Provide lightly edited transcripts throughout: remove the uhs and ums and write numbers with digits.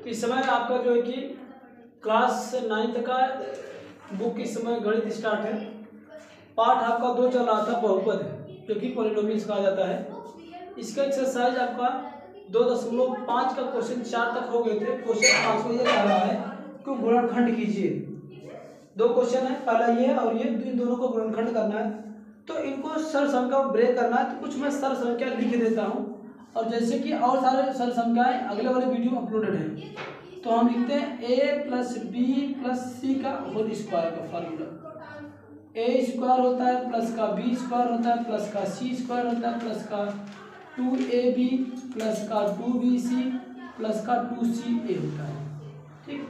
इस समय आपका जो है कि क्लास 9th का बुक इस समय गणित स्टार्ट है। पार्ट आपका 2 चल रहा था, बहुपद जो कि पॉलिनोमियल्स कहा जाता है। इसका एक्सरसाइज आपका 2.5 का क्वेश्चन 4 तक हो गए थे। क्वेश्चन 5 में ये कह रहा है कि गुणनखंड कीजिए। 2 क्वेश्चन है, पहला ये और ये, इन दोनों को गुणनखंड करना है। तो इनको सरल संख्या ब्रेक करना है, तो कुछ मैं सरल संख्या लिख देता हूँ। और जैसे कि और सारे सरल संख्याएं अगले वाले वीडियो में अपलोडेड है, तो हम लिखते हैं a + b + c का होल स्क्वायर का फार्मूला। a स्क्वायर होता है प्लस का b स्क्वायर होता है प्लस का c स्क्वायर होता है प्लस का 2ab प्लस का 2bc प्लस का 2ca होता है। ठीक,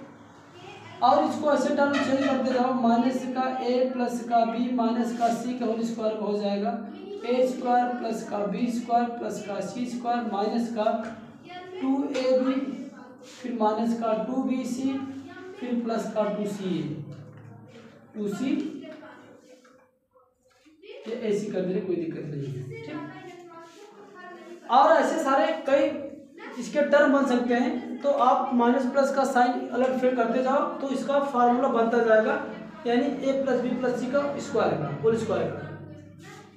और इसको ऐसे टर्म चेंज करते जाओ, माइनस का a प्लस का b माइनस का c का होल स्क्वायर हो जाएगा a स्क्वायर प्लस का b स्क्वायर प्लस का c स्क्वायर माइनस का 2ab फिर माइनस का 2bc फिर प्लस का 2ca 2c, ये ऐसी कर देने कोई दिक्कत नहीं है। ठीक, और ऐसे सारे कई इसके टर्म बन सकते हैं। तो आप माइनस प्लस का साइन अलग फिर करते जाओ तो इसका फार्मूला बनता जाएगा, यानी a + b + c का स्क्वायर का होल स्क्वायर का।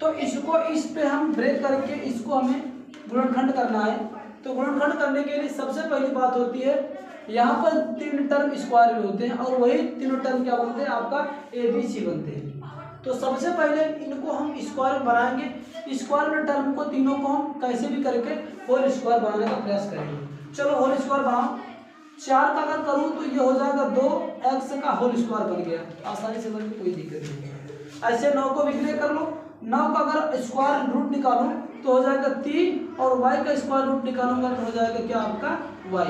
तो इसको इस पे हम ब्रेक करके इसको हमें गुणनखंड करना है। तो गुणनखंड करने के लिए सबसे पहली बात होती है, यहाँ पर 3 टर्म स्क्वायर में होते हैं और वही तीनों टर्म क्या बनते हैं, आपका a b c बनते हैं। तो सबसे पहले इनको हम स्क्वायर बनाएंगे। स्क्वायर में टर्म को तीनों को हम कैसे भी करके होल स्क्वायर बनाने का प्रयास करेंगे। चलो होल स्क्वायर बनाओ। 4 का अगर करूँ तो ये हो जाएगा 2x का होल स्क्वायर बन गया, आसानी से बन के कोई दिक्कत नहीं। ऐसे 9 को भी क्लियर कर लो। 9 का अगर स्क्वायर रूट निकालूं तो हो जाएगा 3 और y का स्क्वायर रूट निकालूंगा तो हो जाएगा क्या, आपका y।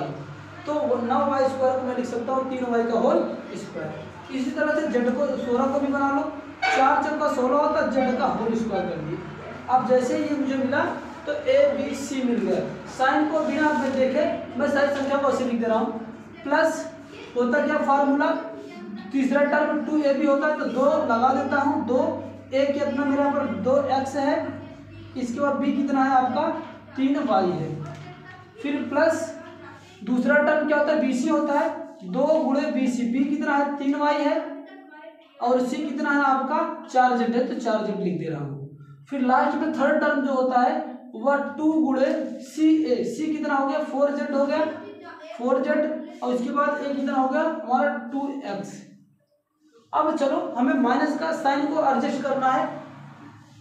तो 9y स्क्वायर को मैं लिख सकता हूँ 3y का होल स्क्वायर। इसी तरह से z को 16 को भी बना लो। 4 × 16 होता है, z का होल स्क्वायर कर दिए। अब जैसे ही मुझे मिला तो a b c मिल गया। साइन को बिना आप देखे मैं सारी संख्या को ऐसे लिख दे रहा हूँ। प्लस होता क्या फार्मूला, तीसरा टर्म 2ab होता है तो 2 लगा देता हूँ। 2 a कितना मेरा पर 2x है, इसके बाद b कितना है आपका 3y है। फिर प्लस दूसरा टर्म क्या होता है, bc होता है 2 × bc, b कितना है 3y है और c कितना है आपका 4z है, तो 4z लिख दे रहा हूँ। फिर लास्ट में थर्ड टर्म जो होता है वह 2 × ca, c कितना हो गया 4z हो गया 4z और इसके बाद a कितना हो गया हमारा 2x। अब चलो हमें माइनस का साइन को एडजस्ट करना है।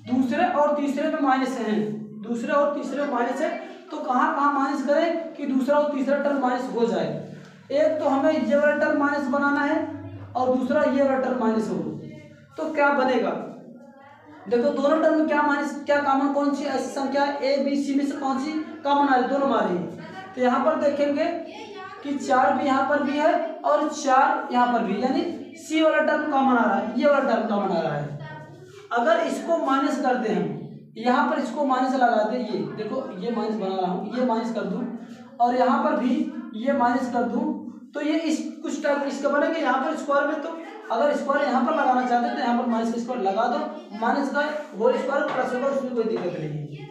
दूसरे और तीसरे में माइनस है, दूसरे और तीसरे में माइनस है, तो कहाँ कहाँ माइनस करें कि दूसरा और तीसरा टर्म माइनस हो जाए। एक तो हमें ये वाला टर्म माइनस बनाना है और दूसरा ये वाला टर्म माइनस हो। तो क्या बनेगा, देखो दोनों टर्म में क्या माइनस, क्या कॉमन कौन सी ऐसी संख्या a b c में से कौन सी कॉमन आ रही, दोनों आ रही है। तो यहाँ पर देखेंगे कि 4 भी यहाँ पर भी है और 4 यहाँ पर भी, यानी c वाला टर्म कॉमन आ रहा है, ये वाला टर्म कॉमन आ रहा है। अगर इसको माइनस कर दें हम, यहाँ पर इसको माइनस लगा दें, ये देखो ये माइनस बना रहा हूँ, ये माइनस कर दूँ और यहाँ पर भी ये माइनस कर दूँ, तो ये इस कुछ टर्म इसका बनेगा। यहाँ पर स्क्वायर में तो अगर स्क्वायर यहाँ पर लगाना चाहते हैं तो यहाँ पर माइनस का स्क्वायर लगा दो, माइनस का होल स्क्वायर प्लस होगा, उसमें कोई दिक्कत नहीं है।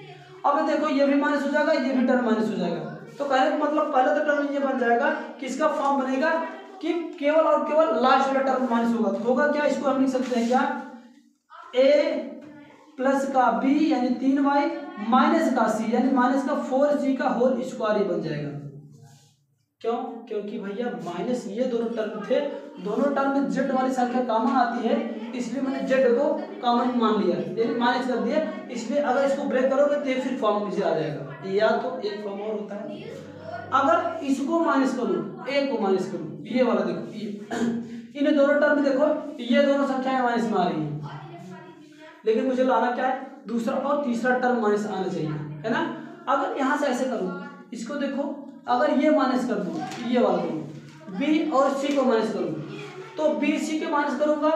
अब देखो ये भी माइनस हो जाएगा, ये भी टर्म माइनस हो जाएगा। तो कहने का मतलब पहले तो टर्म ये बन जाएगा कि इसका फॉर्म बनेगा कि केवल और केवल लास्ट वाला टर्म माइनस होगा। तो होगा क्या, इसको हम लिख सकते हैं क्या, a प्लस का b यानी 3y माइनस का c यानी माइनस का 4c का होल स्क्वायर बन जाएगा। क्यों, क्योंकि भैया माइनस ये दोनों टर्म थे, दोनों टर्म में z वाली संख्या कॉमन आती है, इसलिए मैंने z को कॉमन मान लिया, यानी माइनस कर दिया। इसलिए अगर इसको ब्रेक करोगे तो ये फिर फॉर्म नीचे आ जाएगा, या तो एक फॉर्म और होता है। अगर इसको माइनस करूँ, a को माइनस करूँ, ये वाला देखो ये इन दोनों टर्म में देखो ये दोनों संख्याएं माइनस में आ रही हैं, लेकिन मुझे लाना क्या है, दूसरा और तीसरा टर्म माइनस आना चाहिए, है ना। अगर यहाँ से ऐसे करूँ, इसको देखो अगर ये माइनस कर दूँ, ये वाला करूँ, b और c को माइनस करूँ, तो b c के माइनस करूँगा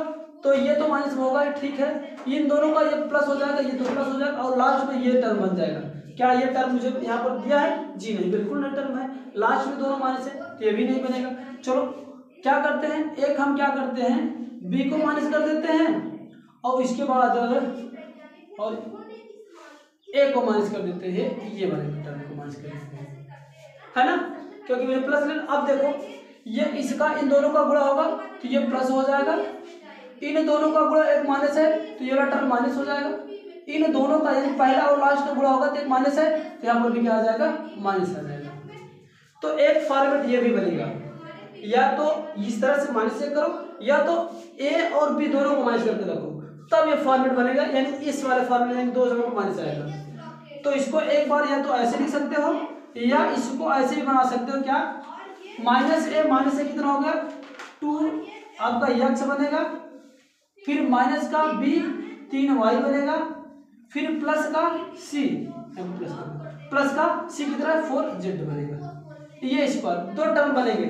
तो ये तो माइनस होगा, ठीक है। इन दोनों का ये प्लस हो जाएगा, ये तो प्लस हो जाएगा और लास्ट में ये टर्म बन जाएगा। क्या ये टर्म मुझे यहाँ पर दिया है, जी नहीं, बिल्कुल नहीं टर्म है, लास्ट में दोनों माइनस है तो ये भी नहीं बनेगा। चलो क्या करते हैं, एक हम क्या करते हैं b को माइनस कर देते हैं और इसके बाद और a को माइनस कर देते हैं, ये वाले टर्म को माइनस कर देते हैं, है ना। क्योंकि मैंने प्लस ले। अब देखो ये इसका इन दोनों का गुणा होगा तो ये प्लस हो जाएगा, इन दोनों का गुणा एक माइनस है तो ये वाला टर्म माइनस हो जाएगा, इन दोनों का यानी पहला और लास्ट का गुणा होगा तो एक माइनस है तो यहाँ पर भी क्या आ जाएगा, माइनस आ जाएगा। तो एक फॉर्मेट ये भी बनेगा, या तो इस तरह से माइनस से करो या तो ए और बी दोनों को माइनस करके रखो, तब ये फॉर्मेट बनेगा, यानी इस वाले फॉर्मेट यानी दो जगह पर माइनस आएगा। तो इसको एक बार या तो ऐसे लिख सकते हो या इसको ऐसे भी बना सकते हो, क्या माइनस ए कितना हो गया 2 आपका एक्स बनेगा, फिर माइनस का बी 3y बनेगा, फिर प्लस का सी कितना है 4z बनेगा। ये इस पर दो टर्म बनेंगे,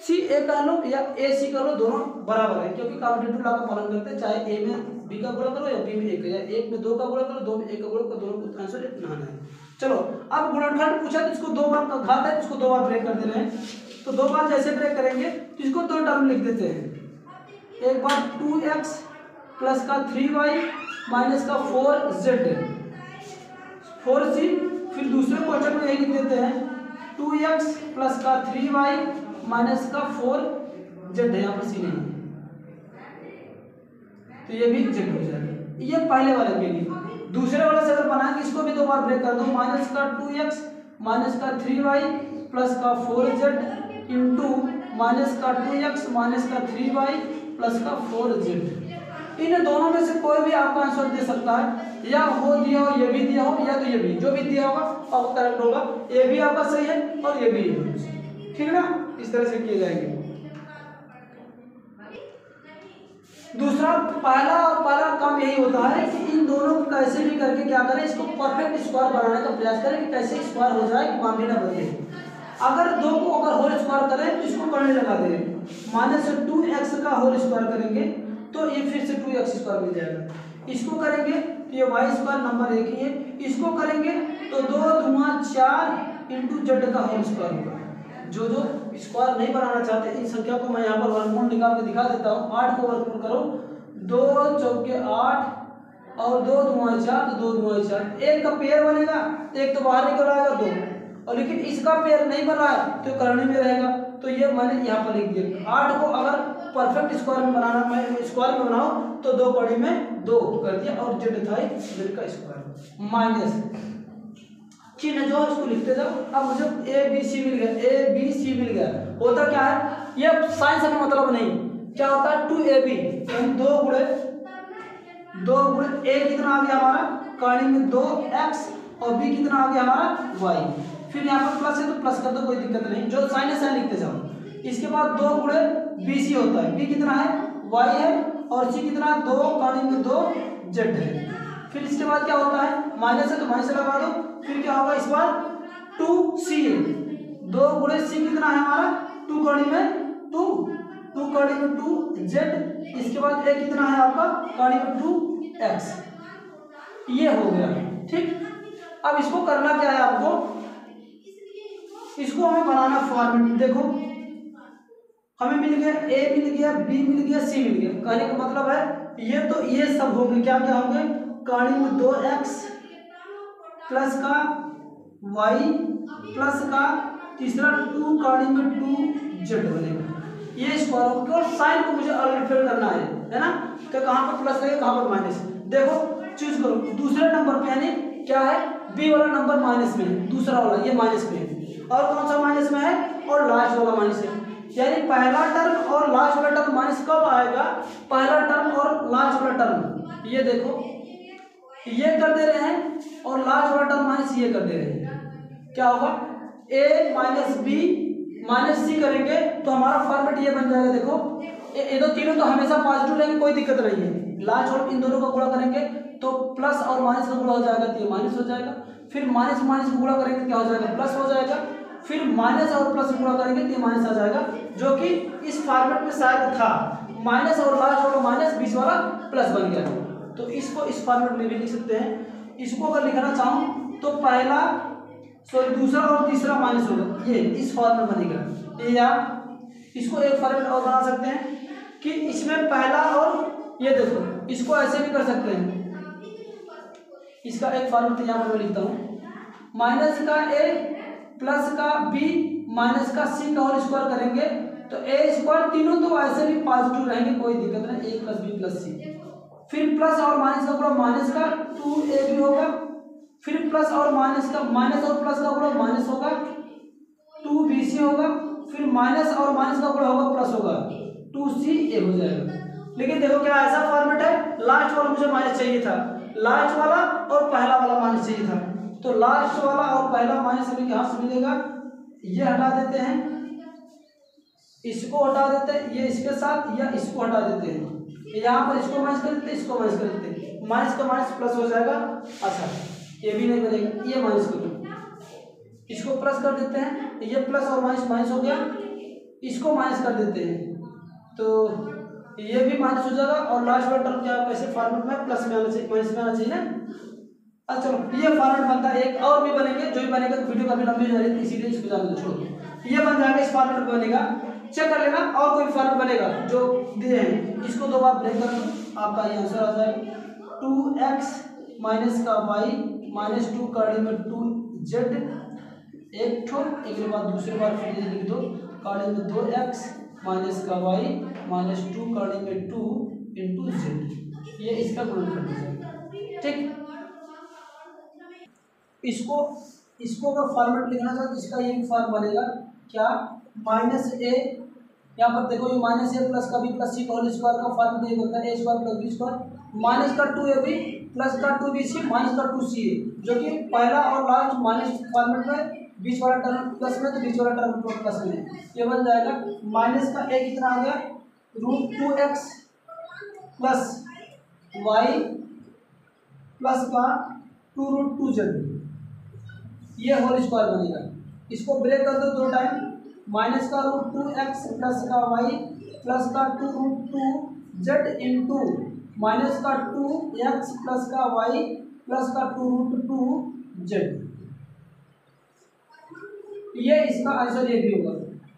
सी ए कर लो या ए सी कर लो, दोनों बराबर है क्योंकि कॉम्पिटिटिव लॉ का पालन करते हैं, चाहे ए में बी का गुणा करो या बी में ए का, या एक में 2 का गुणा करो, 2 में 1 का गुणा करो, दोनों को आंसर बनाना है। चलो अब गुणनखंड पूछा तो इसको 2 बार घात है, इसको 2 बार ब्रेक कर दे रहे हैं, तो 2 बार जैसे ब्रेक करेंगे तो इसको 2 टर्म लिख देते हैं। एक बार 2x प्लस का 3y माइनस का 4z 4c, फिर दूसरे क्वेश्चन में यही लिख देते हैं 2x प्लस का 3y माइनस का 4z है, यहाँ पर सी नहीं तो ये भी z हो जाएगा। ये पहले वाले के लिए। दूसरे वाले से अगर बनाएंगे इसको भी 2 बार ब्रेक कर दो, माइनस का 2x माइनस का 3y प्लस का 4z इंटू माइनस का 2x माइनस का 3y प्लस का 4z। इन दोनों में से कोई भी आपका आंसर दे सकता है, या हो दिया हो ये भी दिया हो या तो ये भी, जो भी दिया होगा आपका करेक्ट होगा। ये भी आपका सही है और ये भी, ठीक है ना, इस तरह से किए जाएंगे। दूसरा पहला काम यही होता है कि इन दोनों को कैसे भी करके क्या करें, इसको परफेक्ट स्क्वायर बनाने का प्रयास करें कि कैसे स्क्वायर हो जाए कि मान भी ना बदले। अगर 2 को अगर होल स्क्वायर करें तो इसको करने लगा दें, माइनस 2x का होल स्क्वायर करेंगे तो ये फिर से 2x स्क्वायर मिल जाएगा, इसको करेंगे तो ये y स्क्वायर नंबर 1 ही है, इसको करेंगे तो 2 दूना 4 इंटू z का होल स्क्वायर होगा। जो स्क्वायर नहीं बनाना चाहते इन संख्या को मैं यहाँ पर वर्गमूल निकाल के दिखा देता हूँ। 8 को वर्गमूल करो, 2 चौके 8 और 2 दूना 4 तो 2 दूना 4, एक का पेयर बनेगा, एक तो बाहर निकल आएगा 2, और लेकिन इसका पेयर नहीं बना है तो करनी में रहेगा, तो ये मैंने यहाँ पर लिख दिया। 8 को अगर परफेक्ट स्क्वायर में बनाना, मैं स्क्वायर में बनाऊँ तो 2 कड़ी में 2 कर दिया और z था z का स्क्वायर माइनस चिन्ह जो है इसको लिखते जाओ। अब मुझे ए बी सी मिल गया, होता क्या है, ये साइन से मतलब नहीं, क्या होता है 2ab यानी 2 गुणे a कितना आ गया हमारा कड़ी में 2x और b कितना आ गया हमारा y, फिर यहाँ पर प्लस है तो प्लस कर दो, कोई दिक्कत नहीं, जो साइन है साइन लिखते जाओ। इसके बाद 2 गुणे bc होता है, b कितना है y है और c कितना 2 कड़ी में 2 z है। फिर इसके बाद क्या होता है, माइनस है तो माइनस लगा दो, फिर क्या होगा इस बार 2c है, 2 गुणे c कितना है हमारा 2 कड़ी में 2 कड़ी में 2z, इसके बाद a कितना है आपका कड़ी में 2x, ये हो गया। ठीक, अब इसको करना क्या है आपको, इसको हमें बनाना फॉर्मेट। देखो हमें मिल गया a मिल गया, b मिल गया, c मिल गया, कहने का मतलब है ये तो ये सब हो गए, क्या क्या होंगे कड़ी में 2x प्लस का y प्लस का तीसरा 2 कड़ी में 2z बनेगा, ये स्क्वायर होगा। और साइन को मुझे अलग फिल करना है ना, तो कहाँ पर प्लस है कहाँ पर माइनस। देखो चूज करो, दूसरे नंबर पे यानी क्या है बी वाला नंबर माइनस में है, दूसरा वाला ये माइनस में है, और कौन सा माइनस में है और लास्ट वाला माइनस है, यानी पहला टर्म और लास्ट वाला टर्म माइनस कब आएगा, पहला टर्म और लास्ट वाला टर्म, ये देखो ये कर दे रहे हैं और लास्ट वाला टर्म माइनस ये कर दे रहे हैं, क्या होगा a माइनस बी माइनस सी करेंगे तो हमारा फॉर्मेट ये बन जाएगा। देखो ये तो तीनों तो हमेशा पॉजिटिव रहेंगे, कोई दिक्कत नहीं है, लास्ट और इन दोनों का गुणा करेंगे तो प्लस और माइनस का गुणा हो जाएगा तो ये माइनस हो जाएगा, फिर माइनस माइनस का गुणा करेंगे क्या हो जाएगा प्लस हो जाएगा, फिर माइनस और प्लस गुणा करेंगे तो ये माइनस आ जाएगा, जो कि इस फॉर्मेट में शायद था, माइनस और लास्ट वाला माइनस बीच वाला प्लस बन गया, तो इसको इस फॉर्मेट में भी लिख सकते हैं। इसको अगर लिखना चाहूँ तो पहला दूसरा और तीसरा माइनस होगा, ये इस फॉर्मेट बनेगा ये, या इसको एक फॉर्मेट और बना सकते हैं कि इसमें पहला और ये देखो इसको ऐसे भी कर सकते हैं, इसका एक फॉर्मेट यहाँ पर मैं लिखता हूँ, माइनस का ए प्लस का बी माइनस का सी का होल स्क्वायर करेंगे तो ए स्क्वायर तीनों तो ऐसे भी पॉजिटिव रहेंगे, कोई दिक्कत नहीं, ए प्लस बी प्लस सी। फिर प्लस और माइनस का गुणा माइनस का 2ab होगा, फिर प्लस और माइनस का माइनस और प्लस का गुणा माइनस होगा 2bc होगा, फिर माइनस और माइनस का गुणा होगा प्लस होगा 2ca हो जाएगा। लेकिन देखो क्या ऐसा फॉर्मेट है, लास्ट वाला मुझे माइनस चाहिए था, लास्ट वाला और पहला वाला माइनस चाहिए था, तो लास्ट वाला और पहला माइनस हमें कहाँ से मिलेगा, ये हटा देते हैं, इसको हटा देते हैं, ये इसके साथ या इसको हटा देते हैं, यहाँ पर इसको माइनस कर देते हैं, इसको माइनस कर देते हैं, माइनस का माइनस प्लस हो जाएगा। अच्छा ये भी नहीं बनेगा, ये माइनस कर दो, इसको प्लस कर देते हैं, ये प्लस और माइनस माइनस हो गया, इसको माइनस कर देते हैं तो ये भी माइनस हो जाएगा और लास्ट वाला टर्म क्या कैसे फॉर्मेट में प्लस में आना चाहिए, माइनस में आना चाहिए ना। अच्छा चलो ये फॉर्मेट बनता है, एक और भी बनेंगे, जो भी बनेगा तो वीडियो काफी लंबी हो जाएगी इसीलिए इसको जान दो, छोड़ो। ये बन जाएगा, इस फॉर्मेट में बनेगा, चेक कर लेना, और कोई फॉर्मेट बनेगा जो दिए हैं इसको दो बार ब्रेक कर दो, आपका ये आंसर आ जाएगा 2x माइनस का y माइनस 2 कर्ली में 2z एक ठो, एक बार दूसरी बार फिर लिख दो कर्ली में 2x माइनस का y माइनस 2 कर्ली में 2 इंटू z, ये इसका गुणनफल हो जाएगा। ठीक, इसको अगर फॉर्मेट लिखना चाहो तो इसका ये फॉर्म बनेगा क्या, माइनस ए, यहाँ पर देखो ये माइनस ए प्लस का बी प्लस सी का होल स्क्वायर का फॉर्म ये होता है A square plus B square minus का 2ab प्लस का 2bc माइनस का 2ca, जो कि पहला और लास्ट माइनस फॉर्मेट में, बीच वाला टर्म प्लस में तो बीच वाला टर्म प्लस में, ये बन जाएगा माइनस का ए कितना आ गया √2x प्लस y प्लस का 2√2z, ये होल स्क्वायर बनेगा। इसको ब्रेक कर दो दो टाइम, माइनस का √2x प्लस का y प्लस का 2√2z इंटू माइनस का 2x प्लस का y प्लस का 2√2z, ये इसका आंसर ये भी होगा।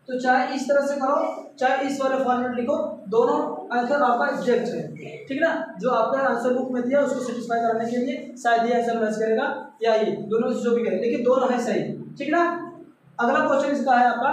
तो चाहे इस तरह से करो चाहे इस वाले फॉर्मेट लिखो, दोनों आंसर आपका एग्जैक्ट है, ठीक ना। जो आपका आंसर बुक में दिया उसको सेटिस्फाई कराने के लिए शायद ये आंसर मैच करेगा या ये, दोनों से जो भी करे, लेकिन दोनों है सही, ठीक ना। अगला क्वेश्चन इसका है आपका